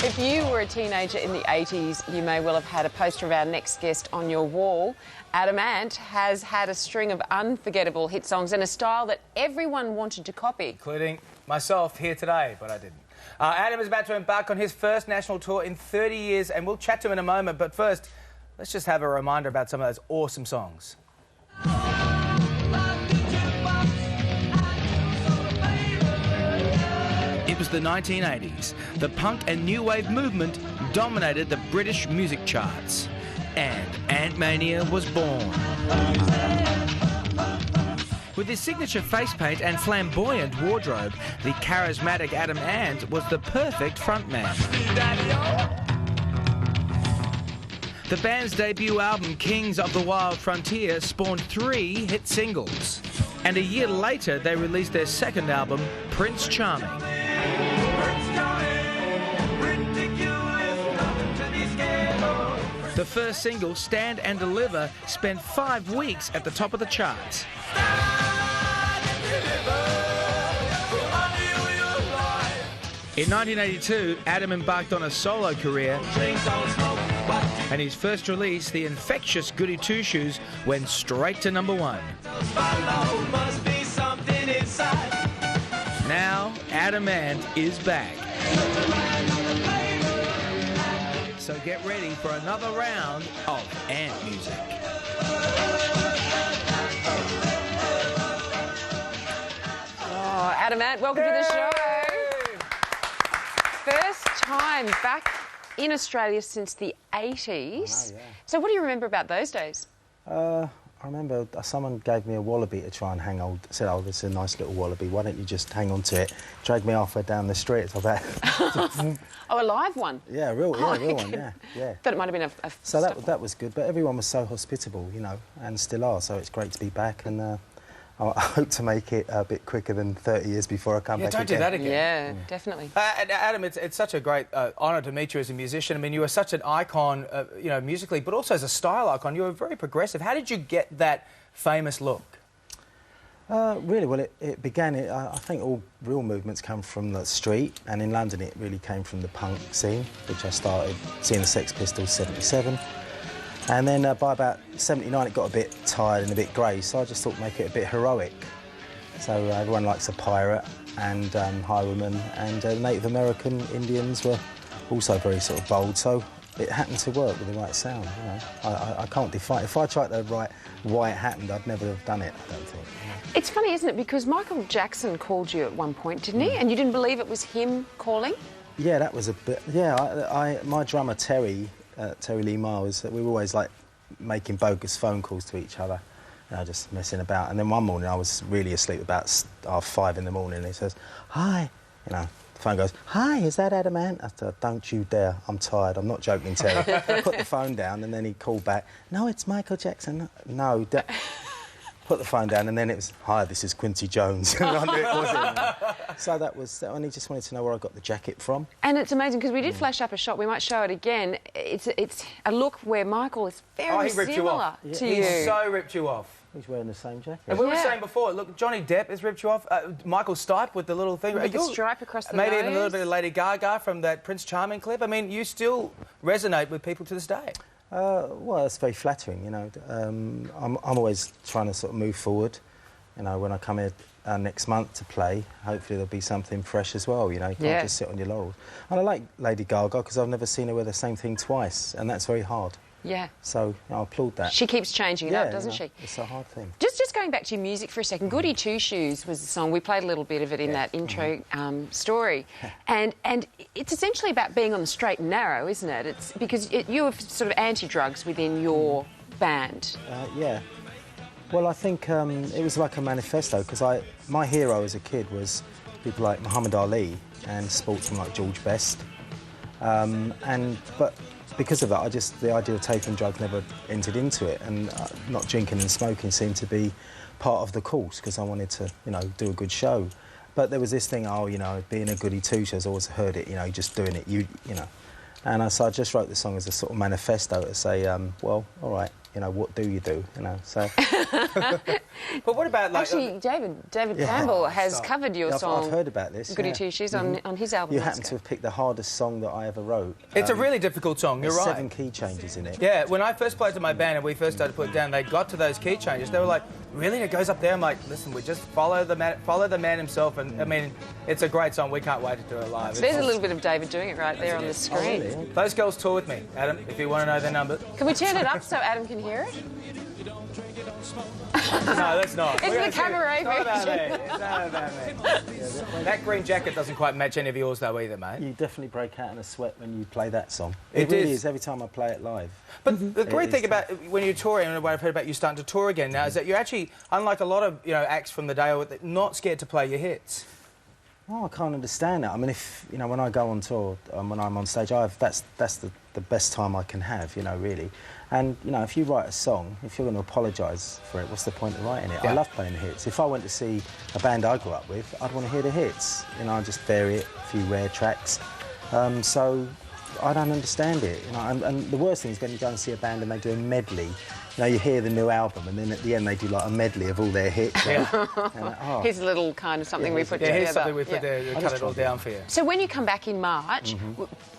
If you were a teenager in the 80s, you may well have had a poster of our next guest on your wall. Adam Ant has had a string of unforgettable hit songs and a style that everyone wanted to copy. Including myself here today, but I didn't. Adam is about to embark on his first national tour in 30 years, and we'll chat to him in a moment. But first, let's just have a reminder about some of those awesome songs. It was the 1980s. The punk and new wave movement dominated the British music charts. And Ant-Mania was born. With his signature face paint and flamboyant wardrobe, the charismatic Adam Ant was the perfect frontman. The band's debut album, Kings of the Wild Frontier, spawned 3 hit singles. And a year later, they released their second album, Prince Charming. The first single, Stand and Deliver, spent 5 weeks at the top of the charts. In 1982, Adam embarked on a solo career, and his first release, the infectious Goody Two Shoes, went straight to #1. Now, Adam Ant is back. So get ready for another round of Ant music. Oh, Adam Ant, welcome to the show. First time back in Australia since the 80s. Oh, yeah. So what do you remember about those days? I remember someone gave me a wallaby to try and hang on. Said, "Oh, this is a nice little wallaby. Why don't you just hang on to it?" Dragged me halfway down the street. So that. Oh, a live one? Yeah, real one. Yeah. Thought it might have been a So that was good. But everyone was so hospitable, you know, and still are. So it's great to be back, and I hope to make it a bit quicker than 30 years before I come back again. Don't do that again. Yeah, definitely. Adam, it's such a great honour to meet you as a musician. I mean, you were such an icon, you know, musically, but also as a style icon. You were very progressive. How did you get that famous look? Really, well, it began... I think all real movements come from the street, and in London it really came from the punk scene, which I started seeing the Sex Pistols '77. And then by about '79 it got a bit tired and a bit grey, so I just thought make it a bit heroic. So everyone likes a pirate, and highwaymen, and Native American Indians were also very sort of bold, so it happened to work with the right sound, you know. I can't define it. If I tried to write why it happened, I'd never have done it, I don't think. It's funny, isn't it? Because Michael Jackson called you at one point, didn't he? And you didn't believe it was him calling? Yeah, that was a bit... Yeah, my drummer, Terry Lee Miles, we were always, like, making bogus phone calls to each other, you know, just messing about. And then one morning I was really asleep, about 5 in the morning, and he says, "Hi," you know. The phone goes, "Hi, is that Adam Ant?" I said, "Don't you dare, I'm tired, I'm not joking, Terry." Put the phone down, and then he called back, "No, it's Michael Jackson." No, put the phone down, and then it was, "Hi, this is Quincy Jones." I knew it was him. So that was, and he just wanted to know where I got the jacket from. And it's amazing, because we did flash up a shot, we might show it again. It's a look where Michael is very similar to you. He so ripped you off. He's wearing the same jacket. And we were saying before, look, Johnny Depp has ripped you off. Michael Stipe with the little thing. With the stripe across the maybe nose. even a little bit of Lady Gaga from that Prince Charming clip. I mean, you still resonate with people to this day. Well, that's very flattering, you know. I'm always trying to sort of move forward. You know, when I come here next month to play, hopefully there'll be something fresh as well, you know. You can't just sit on your laurels. And I like Lady Gaga because I've never seen her wear the same thing twice, and that's very hard. Yeah. So, you know, I applaud that. She keeps changing it up, doesn't she? It's a hard thing. Just going back to your music for a second, Goody Two Shoes was the song. We played a little bit of it in that intro story. And it's essentially about being on the straight and narrow, isn't it? It's because you were sort of anti-drugs within your band. Yeah. Well, I think it was like a manifesto, because my hero as a kid was people like Muhammad Ali and sportsmen like George Best. But because of that, the idea of taking drugs never entered into it, and not drinking and smoking seemed to be part of the course, because I wanted to, you know, do a good show. But there was this thing, oh, you know, being a goody two-shoes, I always heard it, you know, just doing it, you know. And so I just wrote the song as a sort of manifesto to say, well, all right, you know, what do you do, you know, so... But what about, like... Actually, David Campbell has covered your song. I've heard about this. Goody Two Shoes on his album. You happen to have picked the hardest song that I ever wrote. It's a really difficult song, you're There's right. 7 key changes in it. Yeah, when I first played to my band and we first started to put it down, they got to those key changes. They were like, really? It goes up there? I'm like, listen, we just follow the man himself. And, I mean, it's a great song. We can't wait to do it live. So there's a little bit of David doing it right there on the screen. Oh, really? Those girls tour with me, Adam, if you want to know their number. Can we turn it up so Adam can hear it? No, that's not. It's the cabaret version. It's not about me. That green jacket doesn't quite match any of yours, though, either, mate. You definitely break out in a sweat when you play that song. It really is. is every time I play it live. But the great thing about when you're touring, and what I've heard about you starting to tour again now, is that you're actually, unlike a lot of acts from the day, not scared to play your hits. Oh, I can't understand that. I mean, if when I go on tour, when I'm on stage, that's the best time I can have, really. And if you write a song, if you're going to apologise for it, what's the point of writing it? Yeah. I love playing the hits. If I went to see a band I grew up with, I'd want to hear the hits. I just vary it, a few rare tracks. So I don't understand it. And the worst thing is when you go and see a band and they do a medley. You hear the new album, and then at the end they do like a medley of all their hits. Yeah. Here's a little kind of something we put together. Here's something we put there to cut it all down for you. So when you come back in March,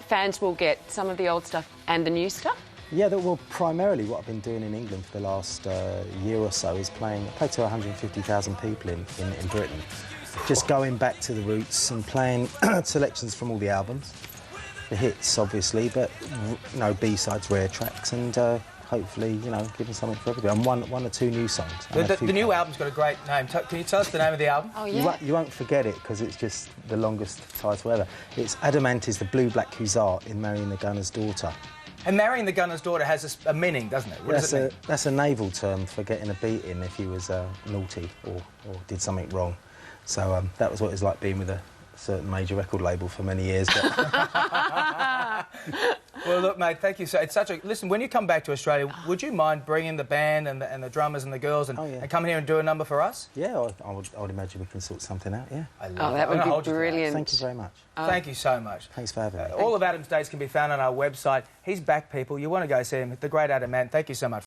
fans will get some of the old stuff and the new stuff? Yeah, well, primarily what I've been doing in England for the last year or so is play to 150,000 people in Britain. Just going back to the roots and playing selections from all the albums. The hits, obviously, but, B-sides, rare tracks, and hopefully, giving something for everybody. And one or two new songs. The new album's got a great name. Can you tell us the name of the album? Oh, yeah. You won't forget it, because it's just the longest title ever. It's Adamantis, the Blue Black Hussar in Marrying the Gunner's Daughter. And Marrying the Gunner's Daughter has a meaning, doesn't it? What does it mean? That's a naval term for getting a beating if he was naughty or did something wrong. So that was what it was like being with a certain major record label for many years. But... Well, look, mate, thank you. It's such a... Listen, when you come back to Australia, would you mind bringing the band and the drummers and the girls and coming here and do a number for us? Yeah, I would imagine we can sort something out, yeah. That would be brilliant. Thank you very much. Thank you so much. Thanks for having me. All of Adam's dates can be found on our website. He's back, people. You want to go see him. The great Adam, man. Thank you so much.